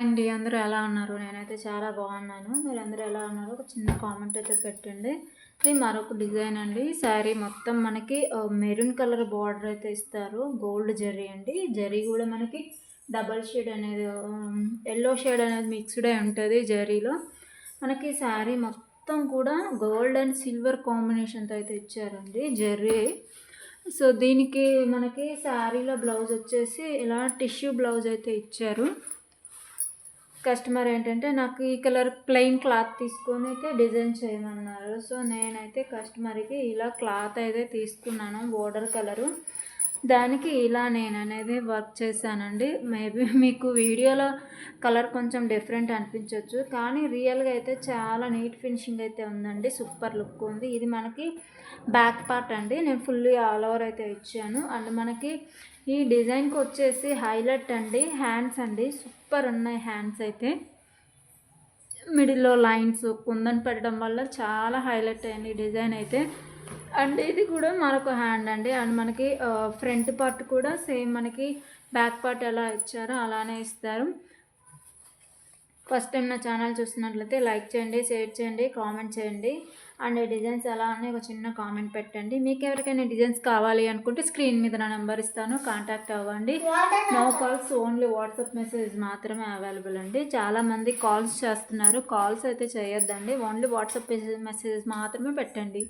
అండి అందరూ ఎలా ఉన్నారు? నేనైతే చాలా బాగున్నాను. మీరందరూ ఎలా ఉన్నారు? ఒక చిన్న కామెంట్ అయితే పెట్టండి. ఇది మరొక డిజైన్ అండి. శారీ మొత్తం మనకి మెరూన్ కలర్ బార్డర్ అయితే ఇస్తారు. గోల్డ్ జరీ అండి. జరీ కూడా మనకి డబల్ షేడ్ అనేది ఎల్లో షేడ్ అనేది మిక్స్డ్ అయి ఉంటుంది జరీలో. మనకి శారీ మొత్తం కూడా గోల్డ్ అండ్ సిల్వర్ కాంబినేషన్తో అయితే ఇచ్చారండి జరీ. సో దీనికి మనకి శారీలో బ్లౌజ్ వచ్చేసి ఇలా టిష్యూ బ్లౌజ్ అయితే ఇచ్చారు. కస్టమర్ ఏంటంటే నాకు ఈ కలర్ ప్లెయిన్ క్లాత్ తీసుకొని అయితే డిజైన్ చేయమన్నారు. సో నేనైతే కస్టమర్కి ఇలా క్లాత్ అయితే తీసుకున్నాను బోర్డర్ కలరు. దానికి ఇలా నేను అనేది వర్క్ చేశానండి. మేబీ మీకు వీడియోలో కలర్ కొంచెం డిఫరెంట్ అనిపించవచ్చు, కానీ రియల్గా అయితే చాలా నీట్ ఫినిషింగ్ అయితే ఉందండి. సూపర్ లుక్ ఉంది. ఇది మనకి బ్యాక్ పార్ట్ అండి. నేను ఫుల్లీ ఆల్ ఓవర్ అయితే ఇచ్చాను. అండ్ మనకి ఈ డిజైన్కి వచ్చేసి హైలైట్ అండి హ్యాండ్స్ అండి. సూపర్ ఉన్నాయి హ్యాండ్స్ అయితే. మిడిల్లో లైన్స్ కుందన్ పెట్టడం వల్ల చాలా హైలైట్ అయింది డిజైన్ అయితే. అండ్ ఇది కూడా మరొక హ్యాండ్ అండి. అండ్ మనకి ఫ్రంట్ పార్ట్ కూడా సేమ్ మనకి బ్యాక్ పార్ట్ ఎలా ఇచ్చారో అలానే ఇస్తారు. ఫస్ట్ టైం నా ఛానల్ చూస్తున్నట్లయితే లైక్ చేయండి, షేర్ చేయండి, కామెంట్ చేయండి. అండ్ డిజైన్స్ ఎలా ఉన్నాయి ఒక చిన్న కామెంట్ పెట్టండి. మీకు ఎవరికైనా డిజైన్స్ కావాలి అనుకుంటే స్క్రీన్ మీద నా నెంబర్ ఇస్తాను, కాంటాక్ట్ అవ్వండి. No calls, only WhatsApp message మాత్రమే అవైలబుల్ అండి. చాలామంది కాల్స్ చేస్తున్నారు, కాల్స్ అయితే చేయొద్దండి. ఓన్లీ వాట్సాప్ మెసేజ్ మాత్రమే పెట్టండి.